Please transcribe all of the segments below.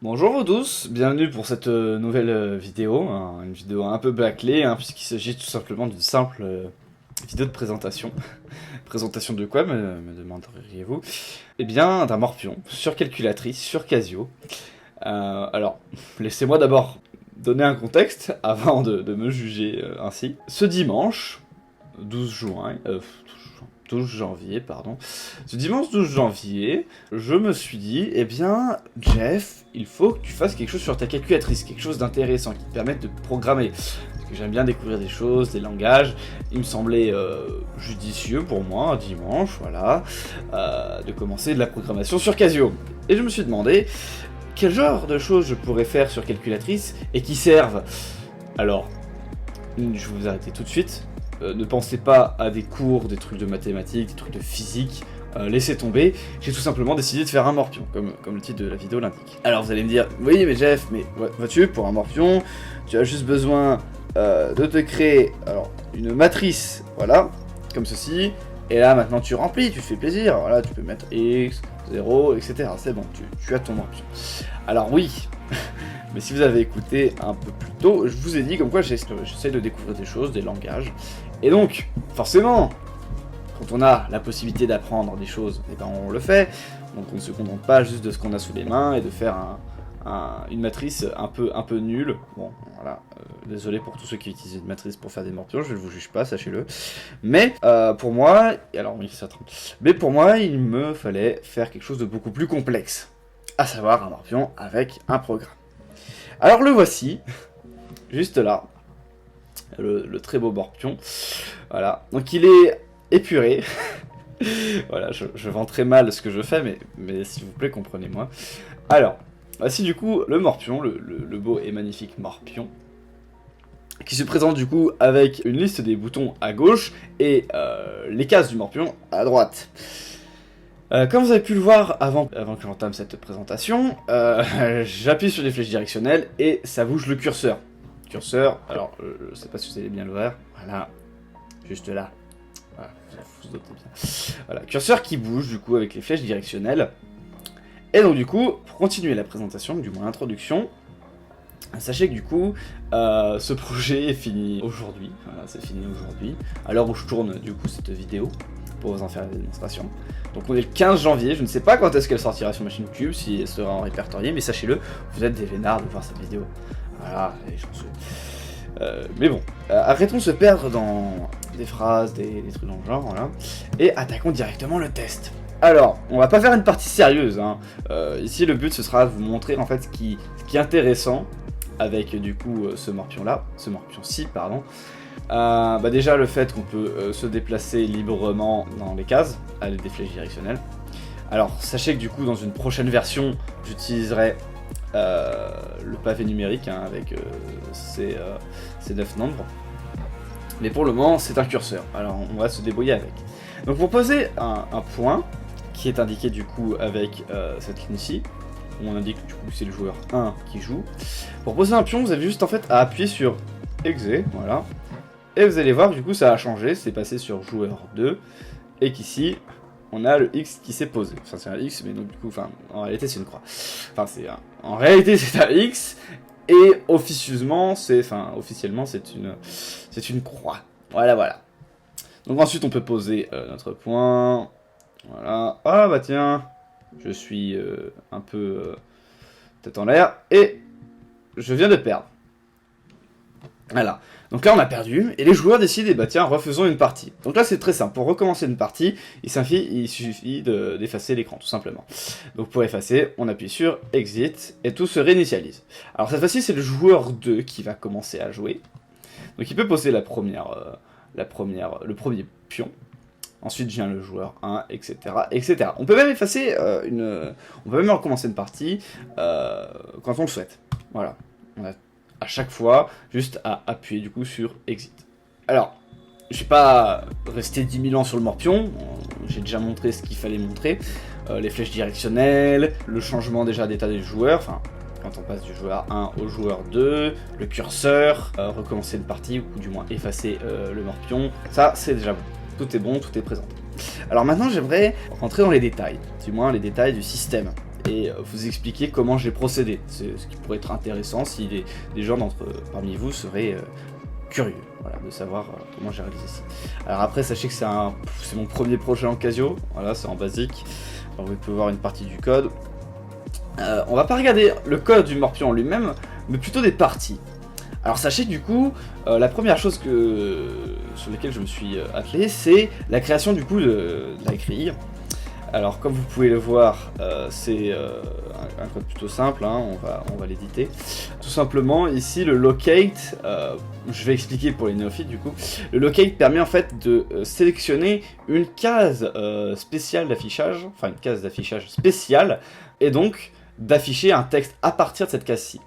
Bonjour vous tous, bienvenue pour cette nouvelle vidéo, hein, une vidéo un peu bâclée, hein, puisqu'il s'agit tout simplement d'une simple vidéo de présentation. Présentation de quoi, me demanderiez-vous? Eh bien, d'un morpion, sur calculatrice, sur Casio. Alors, laissez-moi d'abord donner un contexte, avant de me juger ainsi. Ce dimanche, 12 juin, 12 janvier, pardon. Ce dimanche 12 janvier, je me suis dit, eh bien, Jeff, il faut que tu fasses quelque chose sur ta calculatrice, quelque chose d'intéressant qui te permette de programmer. Parce que j'aime bien découvrir des choses, des langages. Il me semblait judicieux pour moi, un dimanche, voilà, de commencer de la programmation sur Casio. Et je me suis demandé, quel genre de choses je pourrais faire sur calculatrice et qui servent. Alors, je vais vous arrêter tout de suite. Ne pensez pas à des cours, des trucs de mathématiques, des trucs de physique, laissez tomber. J'ai tout simplement décidé de faire un morpion, comme le titre de la vidéo l'indique. Alors vous allez me dire, oui mais Jeff, mais vois-tu, pour un morpion, tu as juste besoin de te créer une matrice, voilà, comme ceci, et là maintenant tu remplis, tu te fais plaisir, voilà, tu peux mettre x, 0, etc. C'est bon, tu as ton morpion. Alors oui, mais si vous avez écouté un peu plus tôt, je vous ai dit comme quoi j'essaie de découvrir des choses, des langages. Et donc, forcément, quand on a la possibilité d'apprendre des choses, eh ben on le fait. Donc on ne se contente pas juste de ce qu'on a sous les mains et de faire une matrice un peu nulle. Bon, voilà, désolé pour tous ceux qui utilisent une matrice pour faire des morpions, je ne vous juge pas, sachez-le. Mais pour moi, alors oui, ça trompe. Mais pour moi, il me fallait faire quelque chose de beaucoup plus complexe, à savoir un morpion avec un programme. Alors le voici, juste là, le très beau morpion, voilà, donc il est épuré, voilà, je vends très mal ce que je fais, mais s'il vous plaît, comprenez-moi. Alors, voici du coup le morpion, le beau et magnifique morpion, qui se présente du coup avec une liste des boutons à gauche et les cases du morpion à droite. Comme vous avez pu le voir avant que j'entame cette présentation, j'appuie sur les flèches directionnelles et ça bouge le curseur. Curseur, alors je sais pas si vous allez bien le voir, voilà, juste là, voilà, vous doutez bien. Voilà, curseur qui bouge du coup avec les flèches directionnelles. Et donc du coup, pour continuer la présentation, du moins l'introduction, sachez que du coup, ce projet est fini aujourd'hui, voilà, c'est fini aujourd'hui, à l'heure où je tourne du coup cette vidéo, pour vous en faire la démonstration. Donc on est le 15 janvier, je ne sais pas quand est-ce qu'elle sortira sur ma chaîne YouTube, si elle sera en répertorié, mais sachez-le, vous êtes des vénards de voir cette vidéo. Voilà, et mais bon, arrêtons de se perdre dans des phrases, des trucs dans le genre, voilà, et attaquons directement le test. Alors, on va pas faire une partie sérieuse, hein. Ici le but ce sera de vous montrer en fait ce qui est intéressant avec du coup ce morpion-ci, pardon. Déjà le fait qu'on peut se déplacer librement dans les cases, avec des flèches directionnelles. Alors sachez que du coup dans une prochaine version j'utiliserai le pavé numérique hein, avec ces 9 nombres. Mais pour le moment c'est un curseur, alors on va se débrouiller avec. Donc pour poser un point qui est indiqué du coup avec cette ligne ici, où on indique du coup que c'est le joueur 1 qui joue. Pour poser un pion vous avez juste en fait à appuyer sur Exe, voilà. Et vous allez voir du coup ça a changé, c'est passé sur joueur 2, et qu'ici on a le X qui s'est posé. Enfin c'est un X, mais donc du coup, en réalité c'est une croix. En réalité c'est un X, et officieusement c'est une croix. Voilà. Donc ensuite on peut poser notre point, voilà. Ah bah tiens, je suis un peu tête en l'air, et je viens de perdre. Voilà. Donc là on a perdu, et les joueurs décident, et bah tiens, refaisons une partie. Donc là c'est très simple, pour recommencer une partie, il suffit d'effacer l'écran, tout simplement. Donc pour effacer, on appuie sur Exit, et tout se réinitialise. Alors cette fois-ci c'est le joueur 2 qui va commencer à jouer. Donc il peut poser le premier pion. Ensuite vient le joueur 1, etc. etc. On peut même effacer on peut même recommencer une partie quand on le souhaite. Voilà. On a à chaque fois, juste à appuyer du coup sur Exit. Alors, je vais pas rester 10 000 ans sur le morpion, j'ai déjà montré ce qu'il fallait montrer, les flèches directionnelles, le changement déjà d'état des joueurs, enfin, quand on passe du joueur 1 au joueur 2, le curseur, recommencer une partie, ou du moins effacer le morpion, ça c'est déjà bon, tout est bon, tout est présenté. Alors maintenant j'aimerais rentrer dans les détails, du moins les détails du système. et vous expliquer comment j'ai procédé. C'est ce qui pourrait être intéressant si des gens parmi vous seraient curieux, voilà, de savoir comment j'ai réalisé ça. Alors après, sachez que c'est mon premier projet en Casio, voilà, c'est en basique. Alors vous pouvez voir une partie du code. On va pas regarder le code du Morpion en lui-même, mais plutôt des parties. Alors sachez que du coup, la première chose sur laquelle je me suis attelé, c'est la création du coup de la grille. Alors comme vous pouvez le voir, c'est un code plutôt simple, hein, on va l'éditer. Tout simplement, ici le locate, je vais expliquer pour les néophytes du coup. Le locate permet en fait de sélectionner une case spéciale d'affichage, enfin une case d'affichage spéciale, et donc d'afficher un texte à partir de cette case-ci.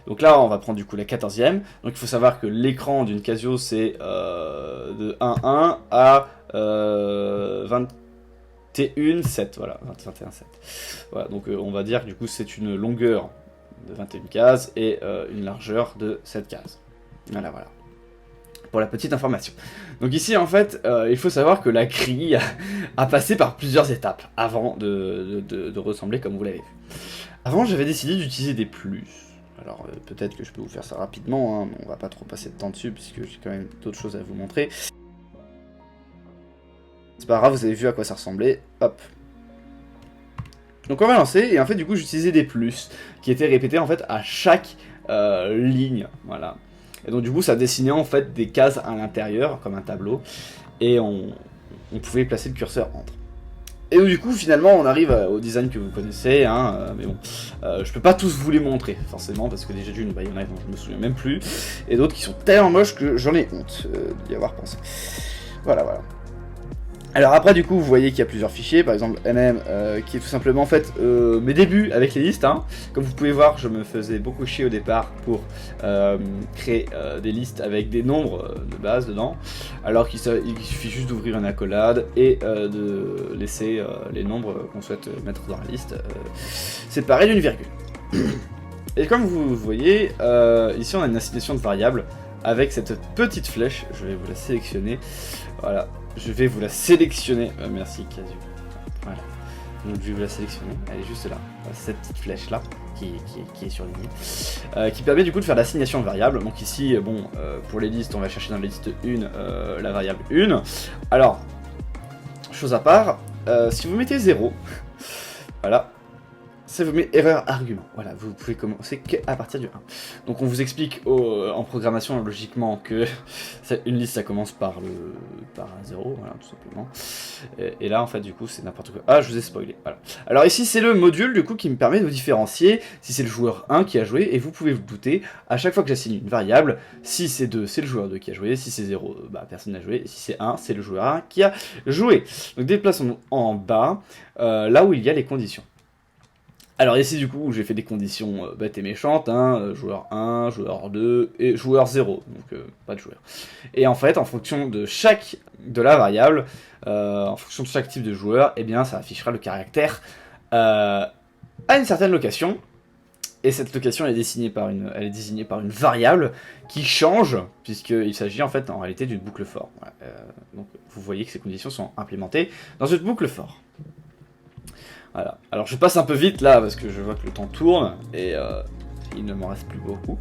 Donc là, on va prendre du coup la 14e. Donc il faut savoir que l'écran d'une Casio, c'est de 1.1 à 21.7. Voilà, 21.7. Voilà, donc on va dire que du coup, c'est une longueur de 21 cases et une largeur de 7 cases. Voilà, voilà. Pour la petite information. Donc ici, en fait, il faut savoir que la grille a passé par plusieurs étapes avant de ressembler comme vous l'avez vu. Avant, j'avais décidé d'utiliser des plus. Alors peut-être que je peux vous faire ça rapidement, hein, mais on va pas trop passer de temps dessus puisque j'ai quand même d'autres choses à vous montrer. C'est pas grave, vous avez vu à quoi ça ressemblait. Hop. Donc on va lancer, et en fait du coup j'utilisais des plus qui étaient répétés en fait à chaque ligne. Voilà. Et donc du coup ça dessinait en fait des cases à l'intérieur, comme un tableau, et on pouvait placer le curseur entre. Et donc, du coup, finalement, on arrive au design que vous connaissez, hein, mais bon, je peux pas tous vous les montrer, forcément, parce que déjà d'une, bah, il y en a dont je me souviens même plus, et d'autres qui sont tellement moches que j'en ai honte d'y avoir pensé. Voilà, voilà. Alors après, du coup, vous voyez qu'il y a plusieurs fichiers, par exemple NM, qui est tout simplement en fait mes débuts avec les listes. Hein. Comme vous pouvez voir, je me faisais beaucoup chier au départ pour créer des listes avec des nombres de base dedans, alors qu'il suffit juste d'ouvrir une accolade et de laisser les nombres qu'on souhaite mettre dans la liste séparés d'une virgule. Et comme vous voyez, ici on a une assignation de variables avec cette petite flèche. Je vais vous la sélectionner. Voilà. Je vais vous la sélectionner. Merci Casio. Voilà. Donc je vais vous la sélectionner. Elle est juste là. Cette petite flèche là qui est surlignée. Qui permet du coup de faire l'assignation de variables. Donc ici, bon, pour les listes, on va chercher dans la liste 1 la variable 1. Alors, chose à part, si vous mettez 0, voilà. Ça vous met erreur argument. Voilà, vous pouvez commencer qu'à partir du 1. Donc on vous explique en programmation logiquement que une liste ça commence par un 0, voilà, tout simplement. Et là en fait du coup c'est n'importe quoi. Ah, je vous ai spoilé, voilà. Alors ici c'est le module du coup qui me permet de vous différencier si c'est le joueur 1 qui a joué, et vous pouvez vous douter, à chaque fois que j'assigne une variable, si c'est 2 c'est le joueur 2 qui a joué, si c'est 0 bah personne n'a joué, et si c'est 1 c'est le joueur 1 qui a joué. Donc déplaçons-nous en bas, là où il y a les conditions. Alors ici du coup j'ai fait des conditions bêtes et méchantes, hein, joueur 1, joueur 2 et joueur 0, donc pas de joueur. Et en fait en fonction de la variable, en fonction de chaque type de joueur, eh bien ça affichera le caractère à une certaine location. Et cette location elle est désignée par une variable qui change, puisqu'il s'agit en fait en réalité d'une boucle for. Voilà. Donc vous voyez que ces conditions sont implémentées dans une boucle for. Voilà. Alors je passe un peu vite là parce que je vois que le temps tourne et il ne m'en reste plus beaucoup.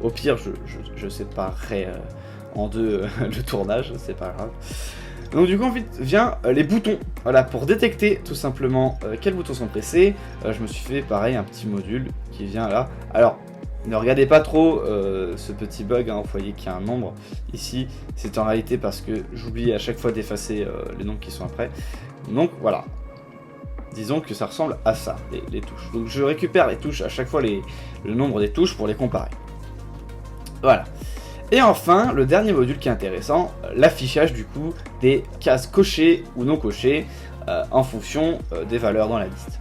Au pire je séparerai en deux le tournage, c'est pas grave. Donc du coup ensuite vient les boutons. Voilà, pour détecter tout simplement quels boutons sont pressés, je me suis fait pareil un petit module qui vient là. Alors ne regardez pas trop ce petit bug, hein, vous voyez qu'il y a un nombre ici, c'est en réalité parce que j'oublie à chaque fois d'effacer les nombres qui sont après. Donc voilà. Disons que ça ressemble à ça, les touches. Donc je récupère les touches, à chaque fois le nombre des touches pour les comparer. Voilà. Et enfin, le dernier module qui est intéressant, l'affichage du coup des cases cochées ou non cochées en fonction des valeurs dans la liste.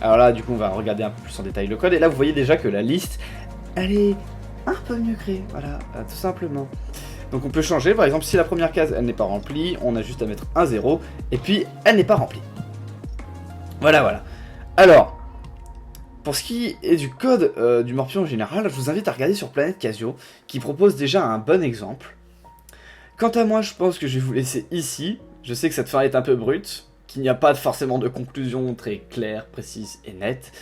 Alors là, du coup, on va regarder un peu plus en détail le code. Et là, vous voyez déjà que la liste, elle est un peu mieux créée. Voilà, tout simplement. Donc on peut changer, par exemple, si la première case, elle n'est pas remplie, on a juste à mettre un 0, et puis elle n'est pas remplie. Voilà, voilà. Alors, pour ce qui est du code du Morpion en général, je vous invite à regarder sur Planète Casio, qui propose déjà un bon exemple. Quant à moi, je pense que je vais vous laisser ici. Je sais que cette fin est un peu brute, qu'il n'y a pas forcément de conclusion très claire, précise et nette.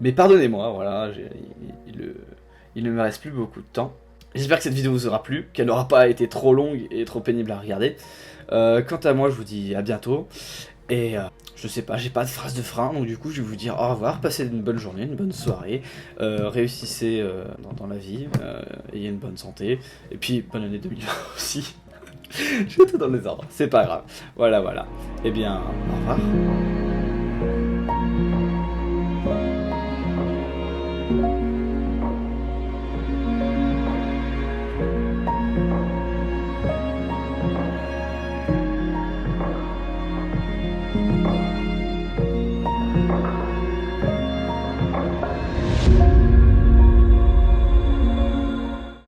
Mais pardonnez-moi, voilà, il ne me reste plus beaucoup de temps. J'espère que cette vidéo vous aura plu, qu'elle n'aura pas été trop longue et trop pénible à regarder. Quant à moi, je vous dis à bientôt. Et je sais pas, j'ai pas de phrase de frein, donc du coup je vais vous dire au revoir, passez une bonne journée, une bonne soirée, réussissez dans la vie, ayez une bonne santé, et puis bonne année 2020 aussi. J'ai tout dans les ordres, c'est pas grave. Voilà, voilà. Eh bien, au revoir.